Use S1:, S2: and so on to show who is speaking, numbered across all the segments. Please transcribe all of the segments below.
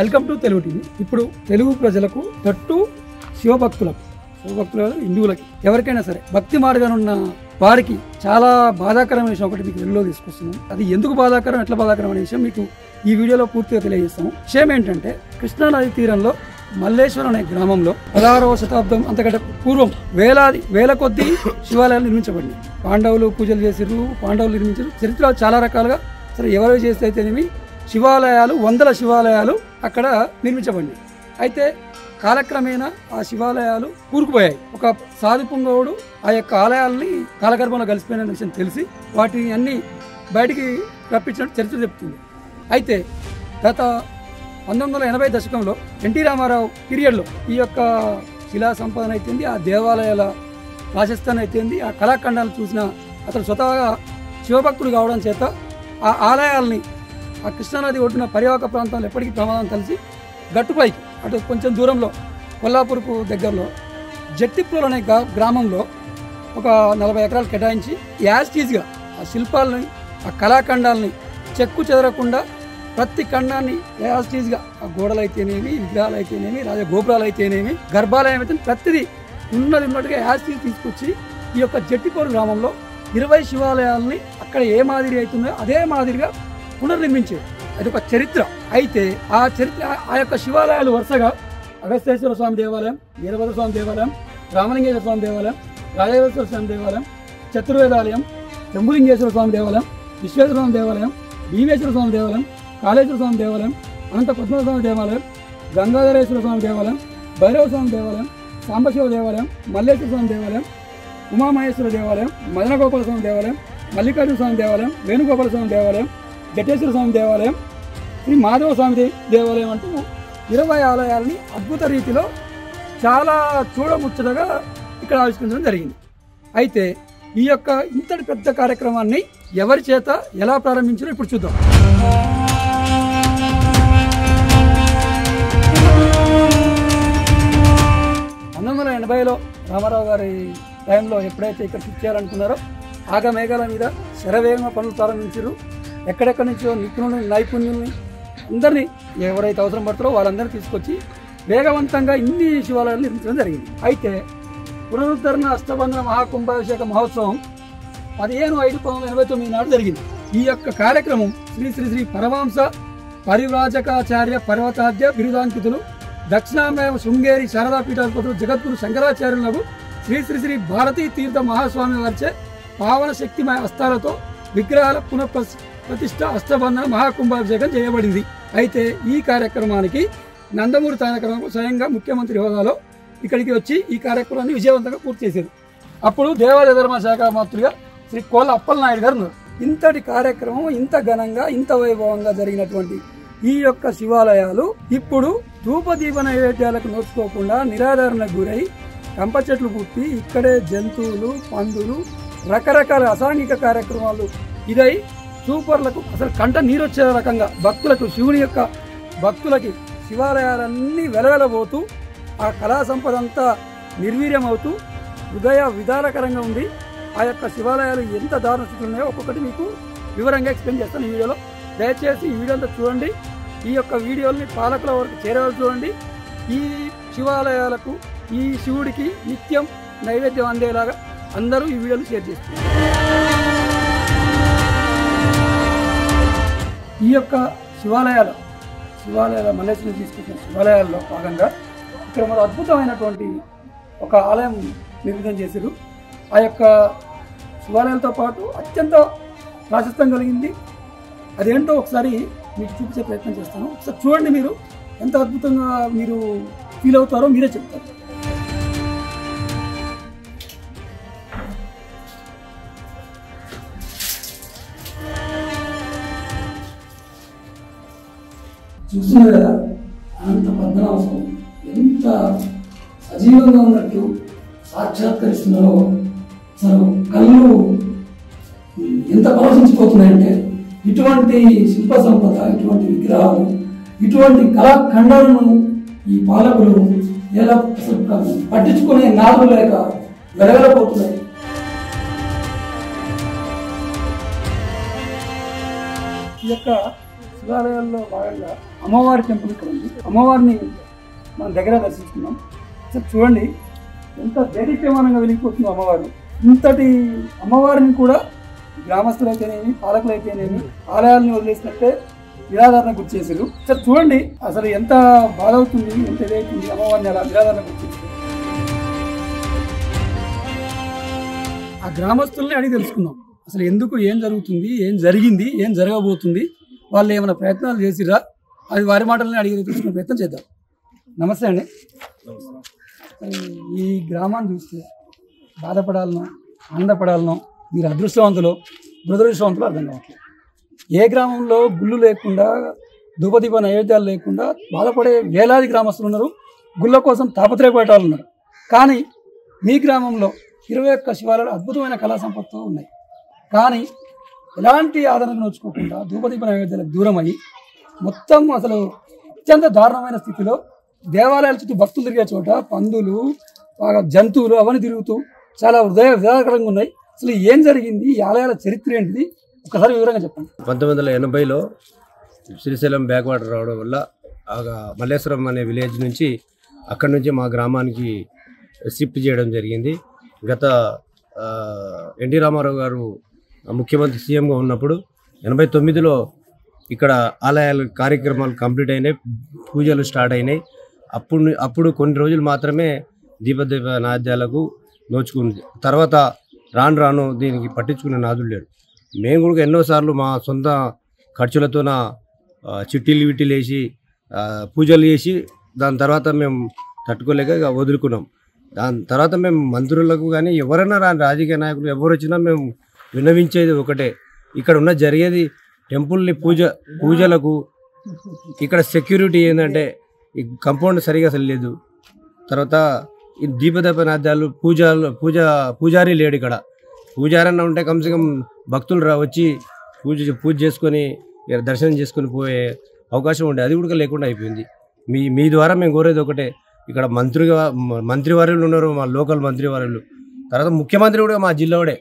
S1: Welcome to Telugu TV. ఇప్పుడు తెలుగు ప్రజలకు తట్టు శివభక్తులకు హిందువులకి ఎవరికైనా సరే భక్తి మార్గాన ఉన్న వారికి చాలా బాధాకరమైన విషయం ఒకటి మీకు వెలుగులో తీసుకొస్తున్నాం. అది ఎందుకు బాధాకరం, ఎట్లా బాధాకరం అనే విషయం మీకు ఈ వీడియోలో పూర్తిగా తెలియజేస్తాము. విషయం ఏంటంటే కృష్ణానది తీరంలో మల్లేశ్వరం అనే గ్రామంలో 16వ శతాబ్దం అంతకంటే పూర్వం వేల కొద్దీ శివాలయాలు నిర్మించబడినాయి. పాండవులు పూజలు చేసిర్రు, పాండవులు నిర్మించారు. చరిత్ర చాలా రకాలుగా సరే ఎవరు చేస్తే అయితేనేమి శివాలయాలు, వందల శివాలయాలు అక్కడ నిర్మించబడినాయి. అయితే కాలక్రమేణా ఆ శివాలయాలు కూరుకుపోయాయి. ఒక సాధు పుంగవుడు ఆ యొక్క ఆలయాల్ని కాలగర్భంలో కలిసిపోయిన విషయం తెలిసి వాటిని అన్ని బయటికి రప్పించినట్టు చరిత్ర చెప్తుంది. అయితే గత 1980 దశకంలో ఎన్టీ రామారావు పీరియడ్లో ఈ యొక్క శిలా సంపాదన అయితేంది, ఆ దేవాలయాల రాజస్థాన్ అయితేంది, ఆ కళాఖండాలను చూసిన అతను స్వతహాగా శివభక్తుడు కావడం చేత ఆ ఆలయాల్ని ఆ కృష్ణానది ఒడ్డున పరివాహక ప్రాంతంలో ఎప్పటికీ ప్రమాదం కలిసి గట్టుపైకి అటు కొంచెం దూరంలో కొల్లాపూర్కు దగ్గరలో జట్టిప్రోలు అనే గ్రామంలో ఒక 40 ఎకరాలు కేటాయించి యాస్టీజ్గా ఆ శిల్పాలని, ఆ కళాఖండాలని చెక్కు చెదరకుండా ప్రతి ఖండాన్ని యాస్టీజ్గా ఆ గోడలు అయితేనేమి, విగ్రహాలు అయితేనేమి, రాజగోపురాలు అయితేనేమి, గర్భాలయం అయితే ప్రతిదీ ఉన్నట్టుగా యాస్టీజ్ తీసుకొచ్చి ఈ యొక్క జట్టిప్రోలు గ్రామంలో 20 శివాలయాలని అక్కడ ఏ మాదిరి అవుతుందో అదే మాదిరిగా పునర్నిర్మించారు. అది ఒక చరిత్ర. అయితే ఆ చరిత్ర ఆ యొక్క శివాలయాలు వరుసగా అగస్తేశ్వర స్వామి దేవాలయం, వీరభద్ర స్వామి దేవాలయం, రామలింగేశ్వర స్వామి దేవాలయం, రాజేశ్వర స్వామి దేవాలయం, చతుర్వేదాలయం, శంభులింగేశ్వర స్వామి దేవాలయం, విశ్వేశ్వర స్వామి దేవాలయం, భీమేశ్వర స్వామి దేవాలయం, కాళేశ్వర స్వామి దేవాలయం, అనంత పద్మనాభ స్వామి దేవాలయం, గంగాధరేశ్వర స్వామి దేవాలయం, భైరవ స్వామి దేవాలయం, సాంబశివ దేవాలయం, మల్లేశ్వర స్వామి దేవాలయం, ఉమామహేశ్వర దేవాలయం, మదనగోపాల స్వామి దేవాలయం, మల్లికార్జున స్వామి దేవాలయం, వేణుగోపాల స్వామి దేవాలయం, జటేశ్వర స్వామి దేవాలయం, శ్రీ మాధవ స్వామి దేవాలయం అంటూ 20 ఆలయాలని అద్భుత రీతిలో చాలా చూడముచ్చటగా ఇక్కడ ఆవిష్కరించడం జరిగింది. అయితే ఈ యొక్క ఇంతటి పెద్ద కార్యక్రమాన్ని ఎవరి చేత ఎలా ప్రారంభించారో ఇప్పుడు చూద్దాం. 1980లో రామారావు గారి టైంలో ఎప్పుడైతే ఇక్కడ షిఫ్ట్ చేయాలనుకున్నారో ఆగమేఘాల మీద శరవేగంగా పనులు ప్రారంభించారు. ఎక్కడెక్కడి నుంచో నిపుణులు, నైపుణ్యుల్ని అందరినీ ఎవరైతే అవసరం పడతారో వాళ్ళందరినీ తీసుకొచ్చి వేగవంతంగా ఇన్ని శివాలయాలు నిర్మించడం జరిగింది. అయితే పునరుద్ధరణ అష్టబంధన మహాకుంభాభిషేక మహోత్సవం 15/5/1989 నాడు జరిగింది. ఈ యొక్క కార్యక్రమం శ్రీ శ్రీ శ్రీ పరమహంస పరివ్రాజకాచార్య పర్వతాద్య బిరుదాంకితులు దక్షిణాంబ శృంగేరి శారదా పీఠాధిపతులు జగద్గురు శంకరాచార్యులకు శ్రీ శ్రీ శ్రీ భారతీ తీర్థ మహాస్వామి వారిచే పావన శక్తిమయ హస్తాలతో విగ్రహాల పునఃప్రతిష్ఠ అష్టబంధన మహాకుంభాభిషేకం చేయబడింది. అయితే ఈ కార్యక్రమానికి నందమూరి తారక స్వయంగా ముఖ్యమంత్రి హోదాలో ఇక్కడికి వచ్చి ఈ కార్యక్రమాన్ని విజయవంతంగా పూర్తి చేశారు. అప్పుడు దేవాదాయ ధర్మ శాఖ మంత్రిగా శ్రీ కోళ్ళ అప్పలనాయుడు గారు ఉన్నారు. ఇంతటి కార్యక్రమం ఇంత ఘనంగా, ఇంత వైభవంగా జరిగినటువంటి ఈ యొక్క శివాలయాలు ఇప్పుడు ధూపదీప నైవేద్యాలకు నోచుకోకుండా నిరాదరణకు గురై కంప చెట్లు పుట్టి ఇక్కడే జంతువులు, పందులు, రకరకాల అసాంఘిక కార్యక్రమాలు ఇదై సూపర్లకు అసలు కంట నీరొచ్చే రకంగా భక్తులకు, శివుని యొక్క భక్తులకి శివాలయాలన్నీ వెలవెలబోతూ ఆ కళా సంపద అంతా నిర్వీర్యమవుతూ హృదయ విదారకరంగా ఉంది. ఆ యొక్క శివాలయాలు ఎంత దారుణ స్థితిలో ఉన్నాయో ఒక్కొక్కటి మీకు వివరంగా ఎక్స్ప్లెయిన్ చేస్తాను ఈ వీడియోలో. దయచేసి ఈ వీడియో అంతా చూడండి. ఈ యొక్క వీడియోని పాలకుల వరకు చేరేవాళ్ళు చూడండి. ఈ శివాలయాలకు, ఈ శివుడికి నిత్యం నైవేద్యం అందేలాగా అందరూ ఈ వీడియోని షేర్ చేస్తారు. ఈ యొక్క శివాలయాల మల్లేశ్వరం తీసుకొచ్చిన శివాలయాల్లో భాగంగా ఇక్కడ మన అద్భుతమైనటువంటి ఒక ఆలయం నిర్మితం చేశారు. ఆ యొక్క శివాలయాలతో పాటు అత్యంత ప్రాశస్త్యం కలిగింది. అదేంటో ఒకసారి మీకు చూపించే ప్రయత్నం చేస్తాను. ఒకసారి చూడండి, మీరు ఎంత అద్భుతంగా మీరు ఫీల్ అవుతారో మీరే చెప్తారు. చూస్తున్నారు కదా, అనంత పద్మనాభ స్వామి ఎంత సజీవంగా ఉన్నట్టు సాక్షాత్కరిస్తున్నారో అసలు కళ్ళు ఎంత పరవశించిపోతున్నాయంటే ఇటువంటి శిల్ప సంపద, ఇటువంటి విగ్రహాలు, ఇటువంటి కళాఖండాలను ఈ పాలకులు ఎలా అసలు పట్టించుకునే నాదులు లేక వెలగలపోతున్నాయి. ఈ యొక్క శివాలయాల్లో భాగంగా అమ్మవారి టెంపుల్ ఇక్కడ ఉంది. అమ్మవారిని మనం దగ్గర దర్శిస్తున్నాం. సార్ చూడండి ఎంత దేదీప్యమానంగా వెలిగిపోతుందో అమ్మవారు. ఇంతటి అమ్మవారిని కూడా గ్రామస్తులైతేనేమి పాలకులైతేనేమి ఆలయాలను వదిలేసినట్టే నిరాధారణ గుర్తు చేశారు. సార్ చూడండి అసలు ఎంత బాధ అవుతుంది, ఎంత ఇదవుతుంది అమ్మవారిని అలా నిరాధారణ గుర్తు చేశారు. ఆ గ్రామస్తుల్ని అడిగి తెలుసుకుందాం అసలు ఎందుకు, ఏం జరుగుతుంది, ఏం జరిగింది, ఏం జరగబోతుంది, వాళ్ళు ఏమైనా ప్రయత్నాలు చేసిరా, అది వారి మాటలని అడిగి తెలుసుకునే ప్రయత్నం చేద్దాం. నమస్తే అండి. ఈ గ్రామాన్ని చూస్తే బాధపడాలనో ఆనందపడాలనో, మీరు అదృష్టవంతులు దురదృష్టవంతులు అర్థం కావట్లేదు. ఏ గ్రామంలో గుళ్ళు లేకుండా ధూపదీప నైవేద్యాలు లేకుండా బాధపడే వేలాది గ్రామస్తులు ఉన్నారు, గుళ్ళ కోసం తాపత్రయపడే వాళ్ళు ఉన్నారు. కానీ మీ గ్రామంలో 21 శివాలయాలు అద్భుతమైన కళా సంపత్తులు ఉన్నాయి. కానీ ఎలాంటి ఆదరణకు నోచుకోకుండా ధూపదీప నైవేద్యాలకు దూరం అయ్యి మొత్తం అసలు అత్యంత దారుణమైన స్థితిలో దేవాలయాల చుట్టూ భక్తులు తిరిగే చోట పందులు, జంతువులు అవన్నీ తిరుగుతూ చాలా హృదయకరంగా ఉన్నాయి. అసలు ఏం జరిగింది, ఈ ఆలయాల చరిత్ర ఏంటిది ఒకసారి వివరంగా చెప్పండి.
S2: 1980లో శ్రీశైలం బ్యాక్ వాటర్ రావడం వల్ల మల్లేశ్వరం అనే విలేజ్ నుంచి అక్కడి నుంచి మా గ్రామానికి షిఫ్ట్ చేయడం జరిగింది. గత ఎన్టీ రామారావు గారు ముఖ్యమంత్రి సీఎంగా ఉన్నప్పుడు 89లో ఇక్కడ ఆలయాల కార్యక్రమాలు కంప్లీట్ అయినాయి, పూజలు స్టార్ట్ అయినాయి. అప్పుడు కొన్ని రోజులు మాత్రమే దీపదీప నాద్యాలకు నోచుకుంది. తర్వాత రాను దీనికి పట్టించుకునే నాదులు లేడు. మేము కూడా ఎన్నోసార్లు మా సొంత ఖర్చులతోన చిట్టీలు విట్టీలు వేసి పూజలు చేసి దాని తర్వాత మేము తట్టుకోలేక వదులుకున్నాం. దాని తర్వాత మేము మంత్రులకు కానీ ఎవరైనా రాజకీయ నాయకులు ఎవరు వచ్చినా మేము విన్నవించేది ఒకటే, ఇక్కడ ఉన్న జరిగేది టెంపుల్ని పూజలకు ఇక్కడ సెక్యూరిటీ ఏంటంటే ఈ కాంపౌండ్ సరిగా అసలు లేదు. తర్వాత ఈ దీపదీప నాద్యాలు పూజారి లేడు ఇక్కడ. పూజారి అన్న ఉంటే కమ్సే కమ్ భక్తులు వచ్చి పూజ చేసుకొని దర్శనం చేసుకొని పోయే అవకాశం ఉండే, అది కూడా లేకుండా అయిపోయింది. మీ ద్వారా మేము కోరేది ఒకటే, ఇక్కడ మంత్రివర్యులు ఉన్నారు, మా లోకల్ మంత్రివర్యులు, తర్వాత ముఖ్యమంత్రి కూడా మా జిల్లాడే.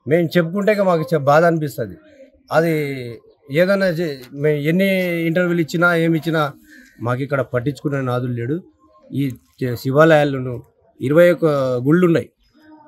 S2: మేము చెప్పుకుంటే మాకు బాధ అనిపిస్తుంది. అది ఏదైనా మేము ఎన్ని ఇంటర్వ్యూలు ఇచ్చినా ఏమి ఇచ్చినా మాకు ఇక్కడ పట్టించుకునే నాదులు లేడు. ఈ శివాలయాలను 21 గుళ్ళు ఉన్నాయి.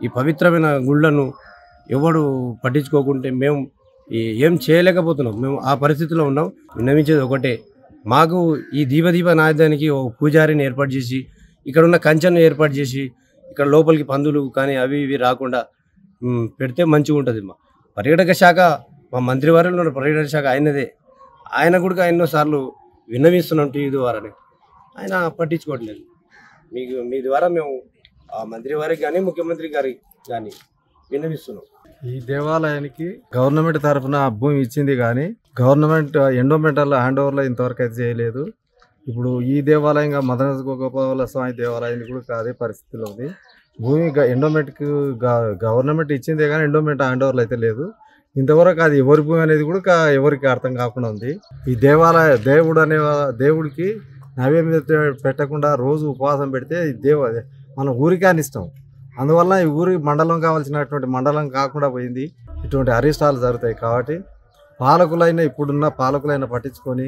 S2: ఈ పవిత్రమైన గుళ్ళను ఎవడు పట్టించుకోకుంటే మేము ఏం చేయలేకపోతున్నాం. మేము ఆ పరిస్థితిలో ఉన్నాం. విన్నవించేది ఒకటే, మాకు ఈ దీపదీప నాయదానికి ఒక పూజారిని ఏర్పాటు చేసి ఇక్కడ ఉన్న కంచెను ఏర్పాటు చేసి ఇక్కడ లోపలికి పందులు కానీ అవి ఇవి రాకుండా పెడితే మంచిగా ఉంటుంది. మా పర్యాటక శాఖ, మా మంత్రివర్యులు ఉన్న పర్యాటక శాఖ ఆయనదే. ఆయన కూడా ఎన్నోసార్లు విన్నవిస్తున్నాం టీవీ ద్వారానే, ఆయన పట్టించుకోవట్లేదు. మీ ద్వారా మేము ఆ మంత్రి వారికి కానీ ముఖ్యమంత్రి గారికి కానీ విన్నవిస్తున్నాం.
S3: ఈ దేవాలయానికి గవర్నమెంట్ తరఫున భూమి ఇచ్చింది కానీ గవర్నమెంట్ ఎండోమెంటల్ హ్యాండ్ ఓవర్లో ఇంతవరకు అయితే చేయలేదు. ఇప్పుడు ఈ దేవాలయంగా మదన గోపాల స్వామి దేవాలయాన్ని కూడా అదే పరిస్థితిలో ఉంది. భూమి ఎండోమెంట్కి గవర్నమెంట్ ఇచ్చిందే కానీ ఎండోమెంట్ హ్యాండ్ ఓవర్లో అయితే లేదు. ఇంతవరకు అది ఎవరి భూమి అనేది కూడా ఎవరికి అర్థం కాకుండా ఉంది. ఈ దేవుడికి నైవేద్యం పెట్టకుండా రోజు ఉపవాసం పెడితే మన ఊరికే అనిష్టం. అందువల్ల ఈ ఊరి మండలం కావాల్సినటువంటి మండలం కాకుండా పోయింది. ఇటువంటి అరిష్టాలు జరుగుతాయి. కాబట్టి ఇప్పుడున్న పాలకులైనా పట్టించుకొని,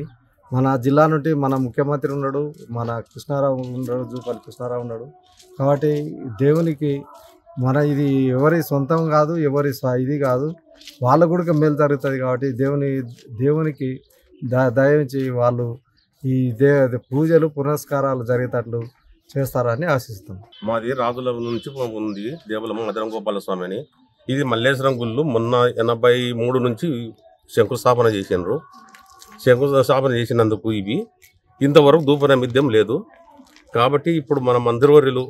S3: మన జిల్లా నుండి మన ముఖ్యమంత్రి ఉన్నాడు, మన కృష్ణారావు ఉన్నాడు, జూపల్లి కృష్ణారావు ఉన్నాడు. కాబట్టి దేవునికి ఇది ఎవరి సొంతం కాదు, ఎవరి ఇది కాదు, వాళ్ళ కూడా మేలు జరుగుతుంది. కాబట్టి దేవునికి దయించి వాళ్ళు ఈ పూజలు పునస్కారాలు జరిగేటట్లు చేస్తారని ఆశిస్తాం.
S4: మాది రాజుల నుంచి ఉంది దేవలమ్మ మదన గోపాల స్వామి అని. ఇది మల్లేశ్వరం గుళ్ళు మొన్న 83 నుంచి శంకుస్థాపన చేసినారు. శంకుస్థాపన చేసినందుకు ఇవి ఇంతవరకు ధూప నైవేద్యం లేదు. కాబట్టి ఇప్పుడు మన మంత్రివర్యులు,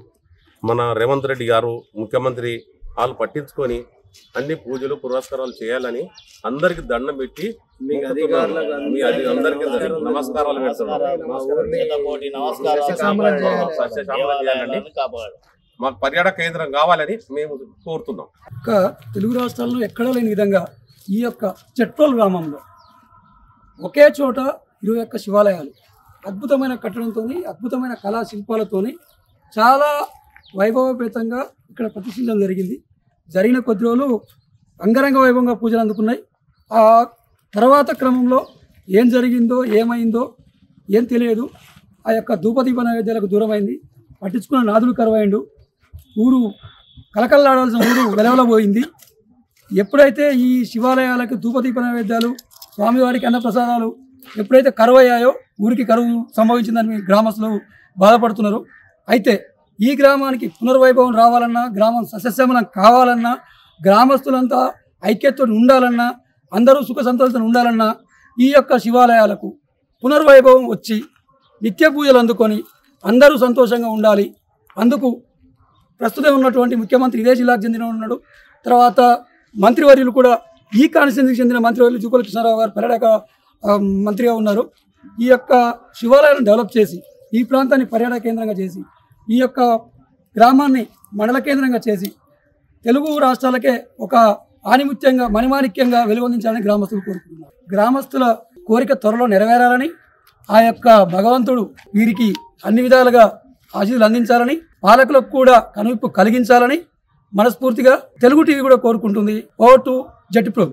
S4: మన రేవంత్ రెడ్డి గారు, ముఖ్యమంత్రి వాళ్ళు పట్టించుకొని అన్ని పూజలు పురస్కారాలు చేయాలని అందరికి దండం పెట్టి అందరికి నమస్కారాలు మాకు పర్యాటక కేంద్రం కావాలని మేము కోరుతున్నాం.
S1: తెలుగు రాష్ట్రాల్లో ఎక్కడా లేని విధంగా ఈ యొక్క చెట్రోల్ గ్రామంలో ఒకే చోట 21 శివాలయాలు అద్భుతమైన కట్టడంతో, అద్భుతమైన కళా శిల్పాలతోని చాలా వైభవపేతంగా ఇక్కడ ప్రతిష్ఠించడం జరిగింది. జరిగిన కొద్ది రోజులు అంగరంగ వైభవంగా పూజలు అందుకున్నాయి. ఆ తర్వాత క్రమంలో ఏం జరిగిందో ఏమైందో ఏం తెలియదు. ఆ యొక్క ధూపదీప నైవేద్యాలకు దూరమైంది. పట్టించుకున్న నాదుడు కరువైండు. ఊరు కలకల్లాడాల్సిన ఊరు వెలవలబోయింది. ఎప్పుడైతే ఈ శివాలయాలకు ధూపదీప నైవేద్యాలు, స్వామివారికి అన్నప్రసాదాలు ఎప్పుడైతే కరువయ్యాయో ఊరికి కరువు సంభవించిందని గ్రామస్తులు బాధపడుతున్నారు. అయితే ఈ గ్రామానికి పునర్వైభవం రావాలన్నా, గ్రామం సస్యశ్యామలం కావాలన్నా, గ్రామస్తులంతా ఐక్యతతో ఉండాలన్నా, అందరూ సుఖ సంతోషంతో ఉండాలన్నా ఈ యొక్క శివాలయాలకు పునర్వైభవం వచ్చి నిత్య పూజలు అందుకొని అందరూ సంతోషంగా ఉండాలి. అందుకు ప్రస్తుతం ఉన్నటువంటి ముఖ్యమంత్రి ఇదే జిల్లాకు చెందిన ఉన్నాడు. తర్వాత మంత్రివర్యులు కూడా ఈ కాన్స్టిట్యున్సీకి చెందిన మంత్రివర్యులు జూపల్లి కృష్ణారావు గారు పర్యాటక మంత్రిగా ఉన్నారు. ఈ యొక్క శివాలయాన్ని డెవలప్ చేసి ఈ ప్రాంతాన్ని పర్యాటక కేంద్రంగా చేసి ఈ యొక్క గ్రామాన్ని మండల కేంద్రంగా చేసి తెలుగు రాష్ట్రాలకే ఒక ఆనిముత్యంగా మణిమాణిక్యంగా వెలుగొందించాలని గ్రామస్తులు కోరుకుంటున్నారు. గ్రామస్తుల కోరిక త్వరలో నెరవేరాలని, ఆ యొక్క భగవంతుడు వీరికి అన్ని విధాలుగా ఆశీస్సులు అందించాలని, పాలకులకు కూడా కనువిప్పు కలిగించాలని మనస్ఫూర్తిగా తెలుగు టీవీ కూడా కోరుకుంటుంది. ఓటు జట్టి ప్రో.